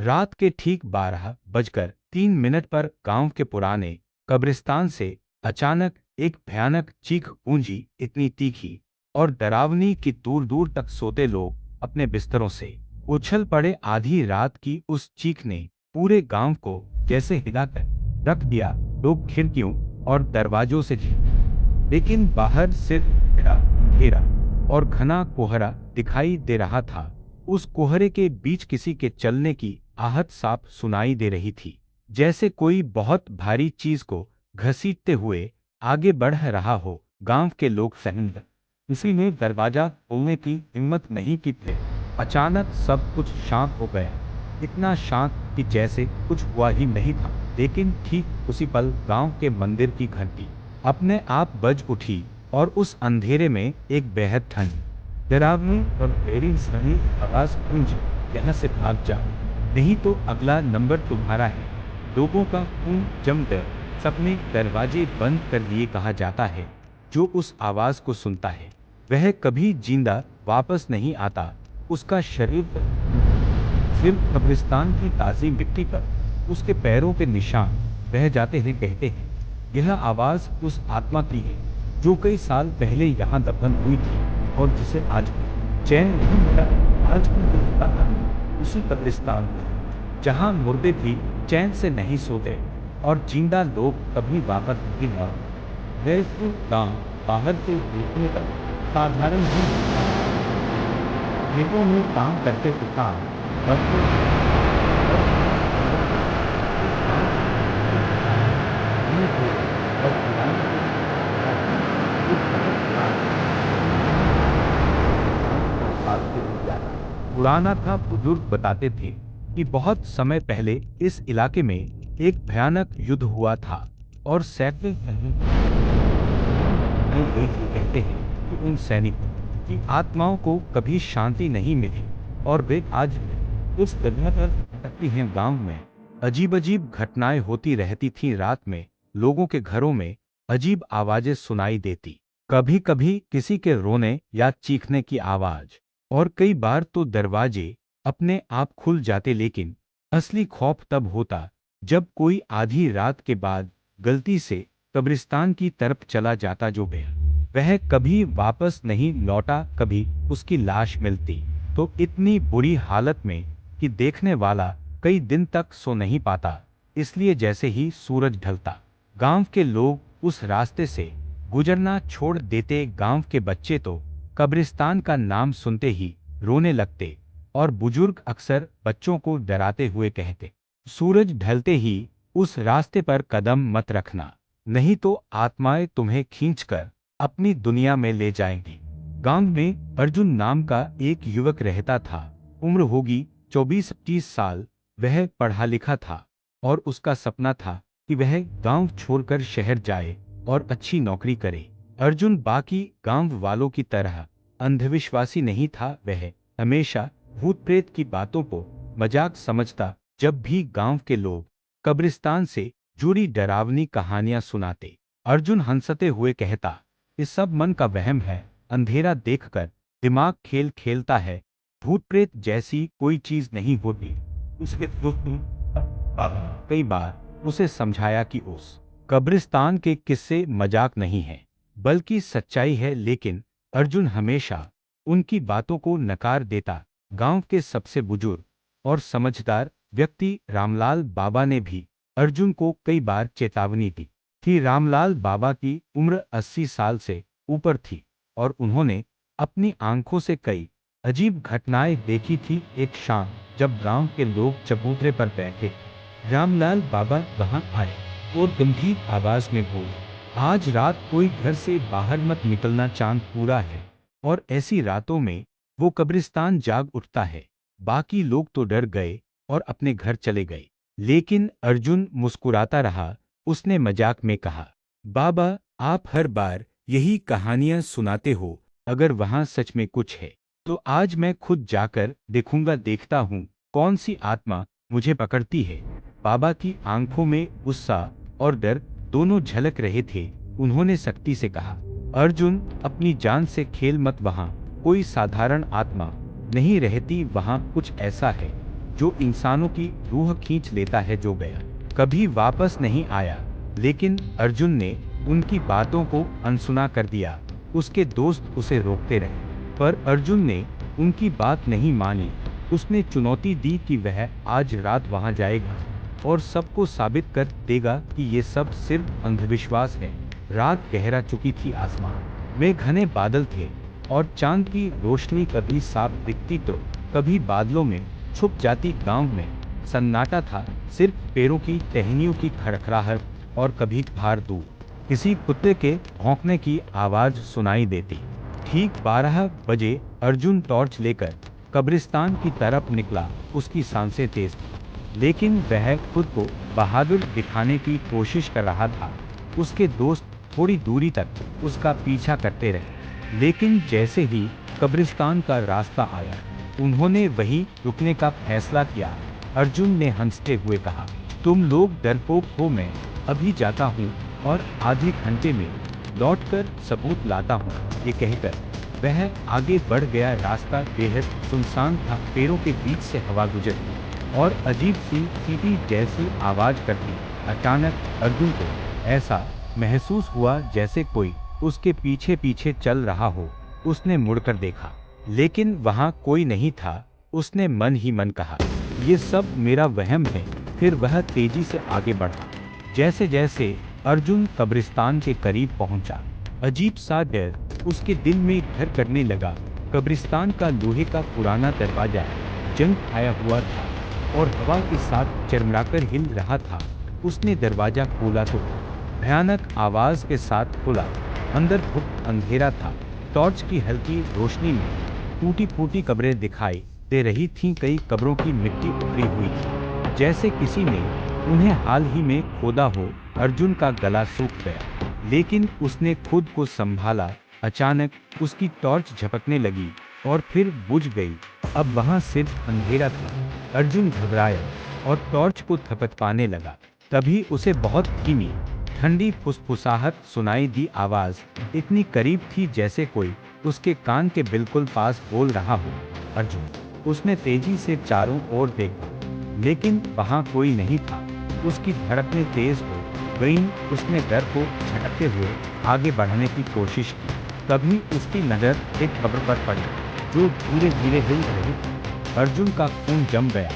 रात के ठीक 12:03 पर गांव के पुराने कब्रिस्तान से अचानक एक भयानक चीख गूंजी, इतनी तीखी और डरावनी कि दूर दूर तक सोते लोग अपने बिस्तरों से उछल पड़े। आधी रात की उस चीख ने पूरे गांव को जैसे हिलाकर रख दिया। लोग खिड़कियों और दरवाजों से लेकिन बाहर सिर्फ घेरा और घना कोहरा दिखाई दे रहा था। उस कोहरे के बीच किसी के चलने की आहट साफ सुनाई दे रही थी, जैसे कोई बहुत भारी चीज को घसीटते हुए आगे बढ़ रहा हो। गांव के लोग सहम, किसी ने दरवाजा खोलने की हिम्मत नहीं की थे। अचानक सब कुछ शांत हो गया, इतना शांत कि जैसे कुछ हुआ ही नहीं था। लेकिन ठीक उसी पल गांव के मंदिर की घंटी अपने आप बज उठी और उस अंधेरे में एक बेहद ठंडी, डरावनी और गहरी सही आवाज गूंजी, यहाँ से भाग जा, नहीं तो अगला नंबर तुम्हारा है। लोगों का खून जम कर सबने दरवाजे बंद कर लिए। कहा जाता है, जो उस आवाज को सुनता है वह कभी जिंदा वापस नहीं आता। उसका शरीर सिर्फ कब्रिस्तान की ताजी मिट्टी पर उसके पैरों के निशान बह जाते हैं। कहते हैं यह आवाज उस आत्मा की है जो कई साल पहले यहाँ दफन हुई थी और जिसे आज चैन नहीं मिला। आज भी दिखता है उसी कब्रिस्तान में जहाँ मुर्दे भी चैन से नहीं सोते और जिंदा लोग कभी वापस नहीं लौटते। वह तो गांव बाहर से देखने तक साधारण ही खेतों में काम करते किसान पुराना था। बुजुर्ग बताते थे कि बहुत समय पहले इस इलाके में एक भयानक युद्ध हुआ था और सैकड़ों कहते हैं कि उन सैनिकों की आत्माओं को कभी शांति नहीं मिली और वे आज उस जगह पर भटकती हैं। गांव में अजीब अजीब घटनाएं होती रहती थीं। रात में लोगों के घरों में अजीब आवाजें सुनाई देती, कभी कभी किसी के रोने या चीखने की आवाज, और कई बार तो दरवाजे अपने आप खुल जाते। लेकिन असली खौफ तब होता जब कोई आधी रात के बाद गलती से कब्रिस्तान की तरफ चला जाता, जो वह कभी वापस नहीं लौटा। कभी उसकी लाश मिलती तो इतनी बुरी हालत में कि देखने वाला कई दिन तक सो नहीं पाता। इसलिए जैसे ही सूरज ढलता गांव के लोग उस रास्ते से गुजरना छोड़ देते। गांव के बच्चे तो कब्रिस्तान का नाम सुनते ही रोने लगते और बुजुर्ग अक्सर बच्चों को डराते हुए कहते, सूरज ढलते ही उस रास्ते पर कदम मत रखना, नहीं तो आत्माएं तुम्हें खींचकर अपनी दुनिया में ले जाएंगी। गांव में अर्जुन नाम का एक युवक रहता था। उम्र होगी 24-25 साल। वह पढ़ा लिखा था और उसका सपना था कि वह गांव छोड़कर शहर जाए और अच्छी नौकरी करे। अर्जुन बाकी गांव वालों की तरह अंधविश्वासी नहीं था। वह हमेशा भूत प्रेत की बातों को मजाक समझता। जब भी गांव के लोग कब्रिस्तान से जुड़ी डरावनी कहानियां सुनाते, अर्जुन हंसते हुए कहता, ये सब मन का वहम है, अंधेरा देखकर दिमाग खेल खेलता है, भूत प्रेत जैसी कोई चीज नहीं होती। उसके कई बार उसे समझाया कि उस कब्रिस्तान के किस्से मजाक नहीं है बल्कि सच्चाई है, लेकिन अर्जुन हमेशा उनकी बातों को नकार देता। गांव के सबसे बुजुर्ग और समझदार व्यक्ति रामलाल बाबा ने भी अर्जुन को कई बार चेतावनी दी थी। रामलाल बाबा की उम्र 80 साल से ऊपर थी और उन्होंने अपनी आंखों से कई अजीब घटनाएं देखी थी। एक शाम जब गांव के लोग चबूतरे पर बैठे, रामलाल बाबा वहां आए और गंभीर आवाज में बोले, आज रात कोई घर से बाहर मत निकलना, चांद पूरा है और ऐसी रातों में वो कब्रिस्तान जाग उठता है। बाकी लोग तो डर गए और अपने घर चले गए, लेकिन अर्जुन मुस्कुराता रहा। उसने मजाक में कहा, बाबा आप हर बार यही कहानियां सुनाते हो, अगर वहां सच में कुछ है तो आज मैं खुद जाकर देखूंगा, देखता हूँ कौन सी आत्मा मुझे पकड़ती है। बाबा की आंखों में गुस्सा और डर दोनों झलक रहे थे। उन्होंने सख्ती से कहा, अर्जुन अपनी जान से खेल मत, वहां कोई साधारण आत्मा नहीं रहती, वहां कुछ ऐसा है जो इंसानों की रूह खींच लेता है, जो गया कभी वापस नहीं आया। लेकिन अर्जुन ने उनकी बातों को अनसुना कर दिया। उसके दोस्त उसे रोकते रहे, पर अर्जुन ने उनकी बात नहीं मानी। उसने चुनौती दी कि वह आज रात वहां जाएगा और सबको साबित कर देगा कि ये सब सिर्फ अंधविश्वास है। रात गहरा चुकी थी, आसमान में घने बादल थे और चांद की रोशनी कभी साफ दिखती तो कभी बादलों में छुप जाती। गांव में सन्नाटा था, सिर्फ पैरों की टहनियों की खड़खड़ाहट और कभी बाहर दूर किसी कुत्ते के भौंकने की आवाज सुनाई देती। ठीक 12 बजे अर्जुन टॉर्च लेकर कब्रिस्तान की तरफ निकला। उसकी सांसें तेज थी, लेकिन वह खुद को बहादुर दिखाने की कोशिश कर रहा था। उसके दोस्त थोड़ी दूरी तक उसका पीछा करते रहे, लेकिन जैसे ही कब्रिस्तान का रास्ता आया, उन्होंने वहीं रुकने का फैसला किया। अर्जुन ने हंसते हुए कहा, तुम लोग डरपोक हो, मैं अभी जाता हूँ और आधे घंटे में लौटकर सबूत लाता हूँ। ये कहकर वह आगे बढ़ गया। रास्ता बेहद सुनसान था, पेड़ों के बीच से हवा गुजरती और अजीब सी सीटी जैसी आवाज करती। अचानक अर्जुन को ऐसा महसूस हुआ जैसे कोई उसके पीछे पीछे चल रहा हो। उसने मुड़कर देखा, लेकिन वहां कोई नहीं था। उसने मन ही मन कहा, ये सब मेरा वहम है। फिर वह तेजी से आगे बढ़ा। जैसे जैसे अर्जुन कब्रिस्तान के करीब पहुंचा, अजीब सा डर उसके दिल में घर करने लगा। कब्रिस्तान का लोहे का पुराना दरवाजा जंग खाया हुआ था और हवा के साथ चरमराकर हिल रहा था। उसने दरवाजा खोला तो भयानक आवाज के साथ खुला। अंदर बहुत अंधेरा था। टॉर्च की हल्की रोशनी में टूटी फूटी कब्रें दिखाई दे रही थीं। कई कब्रों की मिट्टी उखड़ी हुई थी, जैसे किसी ने उन्हें हाल ही में खोदा हो। अर्जुन का गला सूख गया, लेकिन उसने खुद को संभाला। अचानक उसकी टॉर्च झपकने लगी और फिर बुझ गई। अब वहां सिर्फ अंधेरा था। अर्जुन घबराया और टॉर्च को थपथपाने लगा। तभी उसे बहुत धीमी ठंडी फुसफुसाहट सुनाई दी। आवाज इतनी करीब थी जैसे कोई उसके कान के बिल्कुल पास बोल रहा हो, अर्जुन। उसने तेजी से चारों ओर देखा, लेकिन वहां कोई नहीं था। उसकी धड़कनें तेज हो गईं। उसने डर को झटकते हुए आगे बढ़ने की कोशिश की। तभी उसकी नजर एक कब्र पर पड़ी, जो धीरे धीरे हिल रही थी। अर्जुन का खून जम गया।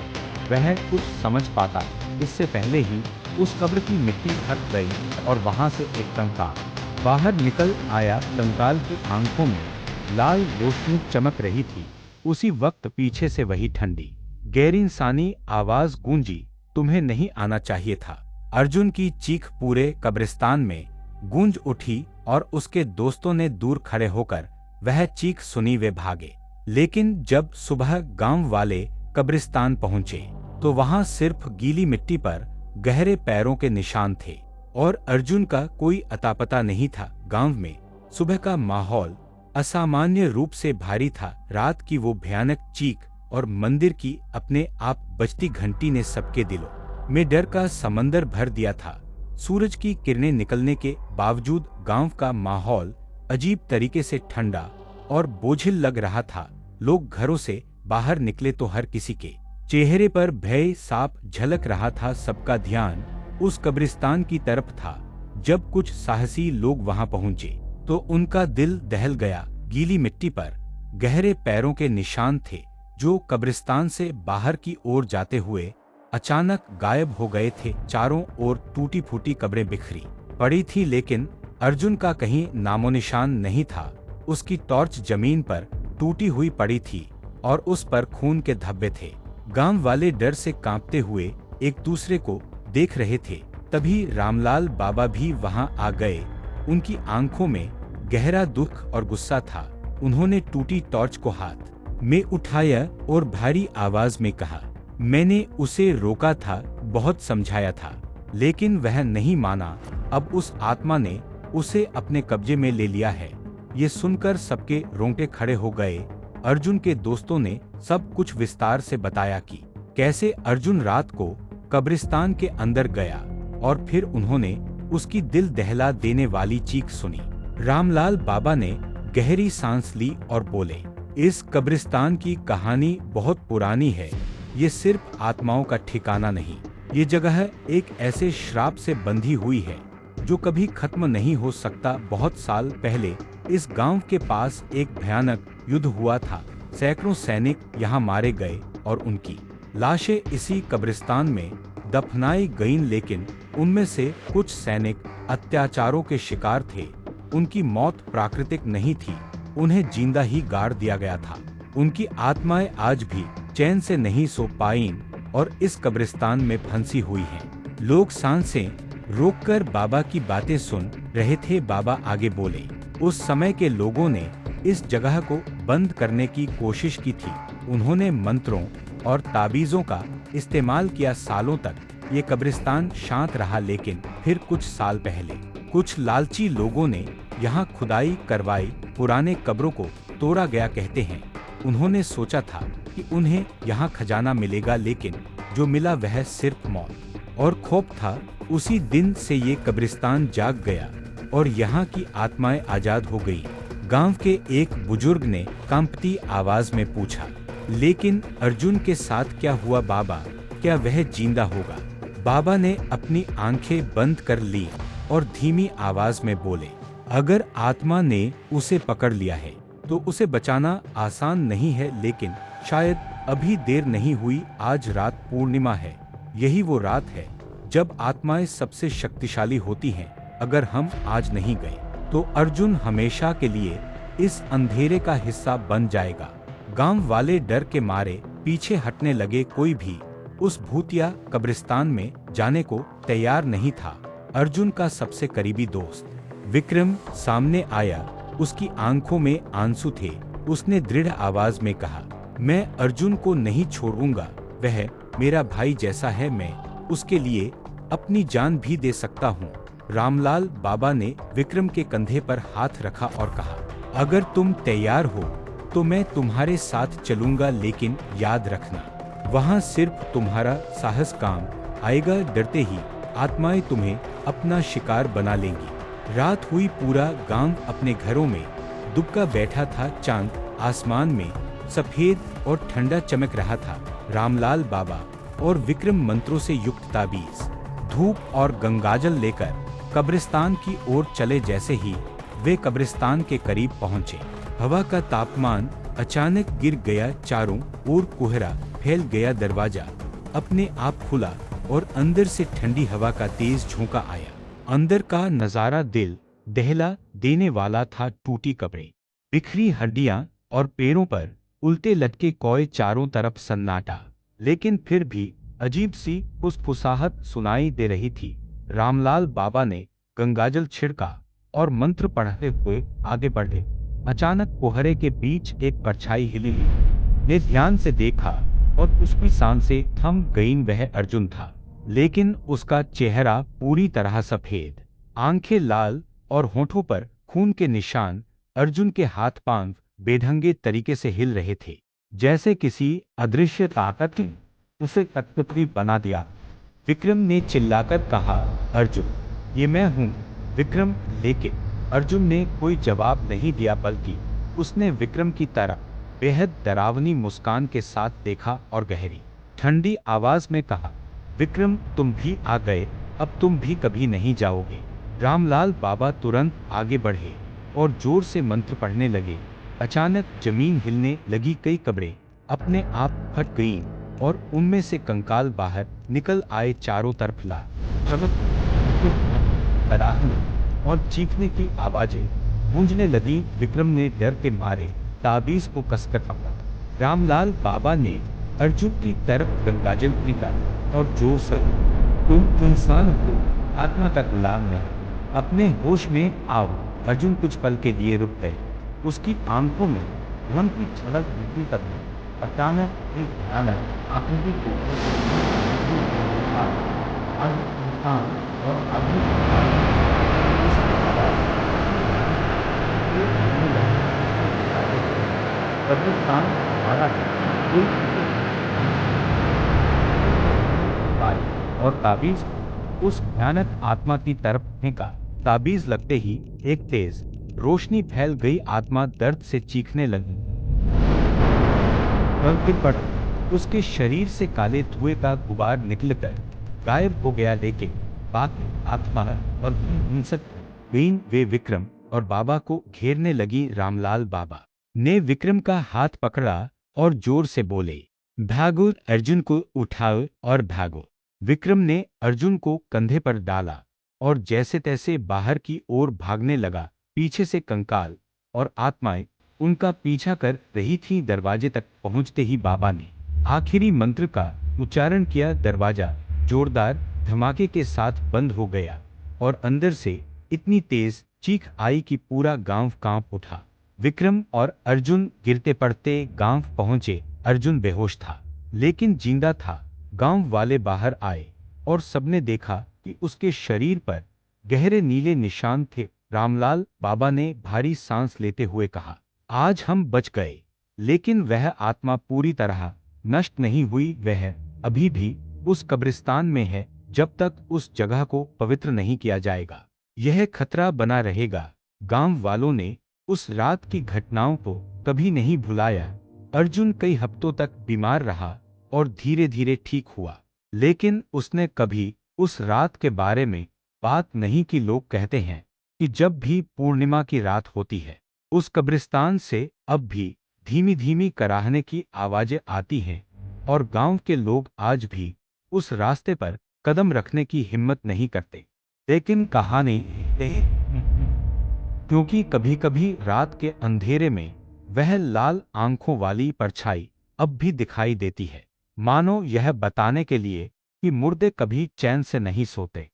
वह कुछ समझ पाता इससे पहले ही उस कब्र की मिट्टी हट गई और वहां से एक कंकाल बाहर निकल आया। कंकाल की आंखों में लाल रोशनी चमक रही थी। उसी वक्त पीछे से वही ठंडी गैर इंसानी आवाज गूंजी, तुम्हें नहीं आना चाहिए था। अर्जुन की चीख पूरे कब्रिस्तान में गूंज उठी और उसके दोस्तों ने दूर खड़े होकर वह चीख सुनी। वे भागे, लेकिन जब सुबह गांव वाले कब्रिस्तान पहुंचे तो वहां सिर्फ गीली मिट्टी पर गहरे पैरों के निशान थे और अर्जुन का कोई अता पता नहीं था। गांव में सुबह का माहौल असामान्य रूप से भारी था। रात की वो भयानक चीख और मंदिर की अपने आप बजती घंटी ने सबके दिलों में डर का समंदर भर दिया था। सूरज की किरणें निकलने के बावजूद गांव का माहौल अजीब तरीके से ठंडा और बोझिल लग रहा था। लोग घरों से बाहर निकले तो हर किसी के चेहरे पर भय साफ झलक रहा था। सबका ध्यान उस कब्रिस्तान की तरफ था। जब कुछ साहसी लोग वहां पहुंचे तो उनका दिल दहल गया। गीली मिट्टी पर गहरे पैरों के निशान थे, जो कब्रिस्तान से बाहर की ओर जाते हुए अचानक गायब हो गए थे। चारों ओर टूटी फूटी कब्रें बिखरी पड़ी थी, लेकिन अर्जुन का कहीं नामोनिशान नहीं था। उसकी टॉर्च जमीन पर टूटी हुई पड़ी थी और उस पर खून के धब्बे थे। गांव वाले डर से कांपते हुए एक दूसरे को देख रहे थे। तभी रामलाल बाबा भी वहां आ गए। उनकी आंखों में गहरा दुख और गुस्सा था। उन्होंने टूटी टॉर्च को हाथ में उठाया और भारी आवाज में कहा, मैंने उसे रोका था, बहुत समझाया था, लेकिन वह नहीं माना। अब उस आत्मा ने उसे अपने कब्जे में ले लिया है। ये सुनकर सबके रोंगटे खड़े हो गए। अर्जुन के दोस्तों ने सब कुछ विस्तार से बताया कि कैसे अर्जुन रात को कब्रिस्तान के अंदर गया और फिर उन्होंने उसकी दिल दहला देने वाली चीख सुनी। रामलाल बाबा ने गहरी सांस ली और बोले, इस कब्रिस्तान की कहानी बहुत पुरानी है। ये सिर्फ आत्माओं का ठिकाना नहीं, ये जगह एक ऐसे श्राप से बंधी हुई है जो कभी खत्म नहीं हो सकता। बहुत साल पहले इस गांव के पास एक भयानक युद्ध हुआ था। सैकड़ों सैनिक यहाँ मारे गए और उनकी लाशें इसी कब्रिस्तान में दफनाई गईं, लेकिन उनमें से कुछ सैनिक अत्याचारों के शिकार थे। उनकी मौत प्राकृतिक नहीं थी, उन्हें जिंदा ही गाड़ दिया गया था। उनकी आत्माएं आज भी चैन से नहीं सो पाईं और इस कब्रिस्तान में फंसी हुई हैं। लोग सांसें रोककर बाबा की बातें सुन रहे थे। बाबा आगे बोले, उस समय के लोगों ने इस जगह को बंद करने की कोशिश की थी। उन्होंने मंत्रों और ताबीजों का इस्तेमाल किया। सालों तक ये कब्रिस्तान शांत रहा, लेकिन फिर कुछ साल पहले कुछ लालची लोगों ने यहाँ खुदाई करवाई। पुराने कब्रों को तोड़ा गया। कहते हैं उन्होंने सोचा था कि उन्हें यहाँ खजाना मिलेगा, लेकिन जो मिला वह सिर्फ मौत और खौफ था। उसी दिन से ये कब्रिस्तान जाग गया और यहाँ की आत्माएं आजाद हो गई। गांव के एक बुजुर्ग ने कांपती आवाज में पूछा, लेकिन अर्जुन के साथ क्या हुआ बाबा? क्या वह जिंदा होगा? बाबा ने अपनी आंखें बंद कर ली और धीमी आवाज में बोले, अगर आत्मा ने उसे पकड़ लिया है तो उसे बचाना आसान नहीं है, लेकिन शायद अभी देर नहीं हुई। आज रात पूर्णिमा है। यही वो रात है जब आत्माएं सबसे शक्तिशाली होती हैं। अगर हम आज नहीं गए तो अर्जुन हमेशा के लिए इस अंधेरे का हिस्सा बन जाएगा। गांव वाले डर के मारे पीछे हटने लगे। कोई भी उस भूतिया कब्रिस्तान में जाने को तैयार नहीं था। अर्जुन का सबसे करीबी दोस्त विक्रम सामने आया। उसकी आंखों में आंसू थे। उसने दृढ़ आवाज में कहा, मैं अर्जुन को नहीं छोड़ूंगा। वह मेरा भाई जैसा है। मैं उसके लिए अपनी जान भी दे सकता हूँ। रामलाल बाबा ने विक्रम के कंधे पर हाथ रखा और कहा, अगर तुम तैयार हो तो मैं तुम्हारे साथ चलूंगा, लेकिन याद रखना वहाँ सिर्फ तुम्हारा साहस काम आएगा। डरते ही आत्माएं तुम्हें अपना शिकार बना लेंगी। रात हुई। पूरा गांव अपने घरों में दुबका बैठा था। चांद आसमान में सफेद और ठंडा चमक रहा था। रामलाल बाबा और विक्रम मंत्रों से युक्त ताबीज, धूप और गंगाजल लेकर कब्रिस्तान की ओर चले। जैसे ही वे कब्रिस्तान के करीब पहुंचे, हवा का तापमान अचानक गिर गया। चारों ओर कोहरा फैल गया। दरवाजा अपने आप खुला और अंदर से ठंडी हवा का तेज झोंका आया। अंदर का नजारा दिल दहला देने वाला था। टूटी कब्रें, बिखरी हड्डियां और पैरों पर उल्टे लटके कौए। चारों तरफ सन्नाटा, लेकिन फिर भी अजीब सी फुसफुसाहट सुनाई दे रही थी। रामलाल बाबा ने गंगाजल छिड़का और मंत्र पढ़ते हुए आगे बढ़े। अचानक कोहरे के बीच एक परछाई हिली। ने ध्यान से देखा और उसकी सांसें थम गईं। वह अर्जुन था, लेकिन उसका चेहरा पूरी तरह सफेद, आंखें लाल और होठों पर खून के निशान। अर्जुन के हाथ पांव बेढंगे तरीके से हिल रहे थे, जैसे किसी अदृश्य ताकत ने उसे कठपुतली बना दिया। विक्रम ने चिल्लाकर कहा, अर्जुन, ये मैं हूँ विक्रम। लेकिन अर्जुन ने कोई जवाब नहीं दिया, बल्कि उसने विक्रम की तरफ बेहद डरावनी मुस्कान के साथ देखा और गहरी ठंडी आवाज में कहा, विक्रम, तुम भी आ गए। अब तुम भी कभी नहीं जाओगे। रामलाल बाबा तुरंत आगे बढ़े और जोर से मंत्र पढ़ने लगे। अचानक जमीन हिलने लगी। कई कब्रें अपने आप फट गईं और उनमें से कंकाल बाहर निकल आए। चारों तरफ ला और चीखने की आवाजें गूंजने लगी। विक्रम ने डर के मारे ताबीज को कसकर पकड़ा। रामलाल बाबा ने अर्जुन की तरफ गंगाजल फेंका और जोर से, तुम इंसान हो, आत्मा का गुलाम नहीं, अपने होश में आओ। अर्जुन कुछ पल के लिए रुक गए। उसकी आंखों में मन की झलक दिखी। तब अचानक एक भयानक आकृति को इंसान और आदमी कब्रिस्तान हमारा है। और ताबीज उस भयानक आत्मा की तरफ फेंका। ताबीज लगते ही एक तेज रोशनी फैल गई। आत्मा दर्द से चीखने लगी। फिर पड़ उसके शरीर से काले धुएं का गुबार निकलकर गायब हो गया, लेकिन बात आत्मा और हिंसक बीन वे विक्रम और बाबा को घेरने लगी। रामलाल बाबा ने विक्रम का हाथ पकड़ा और जोर से बोले, भागो, अर्जुन को उठाओ और भागो। विक्रम ने अर्जुन को कंधे पर डाला और जैसे तैसे बाहर की ओर भागने लगा। पीछे से कंकाल और आत्माएं उनका पीछा कर रही थीं। दरवाजे तक पहुंचते ही बाबा ने आखिरी मंत्र का उच्चारण किया। दरवाजा जोरदार धमाके के साथ बंद हो गया और अंदर से इतनी तेज चीख आई कि पूरा गांव कांप उठा। विक्रम और अर्जुन गिरते पड़ते गांव पहुंचे। अर्जुन बेहोश था लेकिन जिंदा था। गांव वाले बाहर आए और सबने देखा कि उसके शरीर पर गहरे नीले निशान थे। रामलाल बाबा ने भारी सांस लेते हुए कहा, आज हम बच गए, लेकिन वह आत्मा पूरी तरह नष्ट नहीं हुई। वह अभी भी उस कब्रिस्तान में है। जब तक उस जगह को पवित्र नहीं किया जाएगा, यह खतरा बना रहेगा। गांव वालों ने उस रात की घटनाओं को कभी नहीं भुलाया। अर्जुन कई हफ्तों तक बीमार रहा और धीरे धीरे ठीक हुआ, लेकिन उसने कभी उस रात के बारे में बात नहीं की। लोग कहते हैं कि जब भी पूर्णिमा की रात होती है, उस कब्रिस्तान से अब भी धीमी धीमी कराहने की आवाजें आती हैं और गांव के लोग आज भी उस रास्ते पर कदम रखने की हिम्मत नहीं करते। लेकिन कहानी क्योंकि कभी कभी रात के अंधेरे में वह लाल आंखों वाली परछाई अब भी दिखाई देती है, मानो यह बताने के लिए कि मुर्दे कभी चैन से नहीं सोते।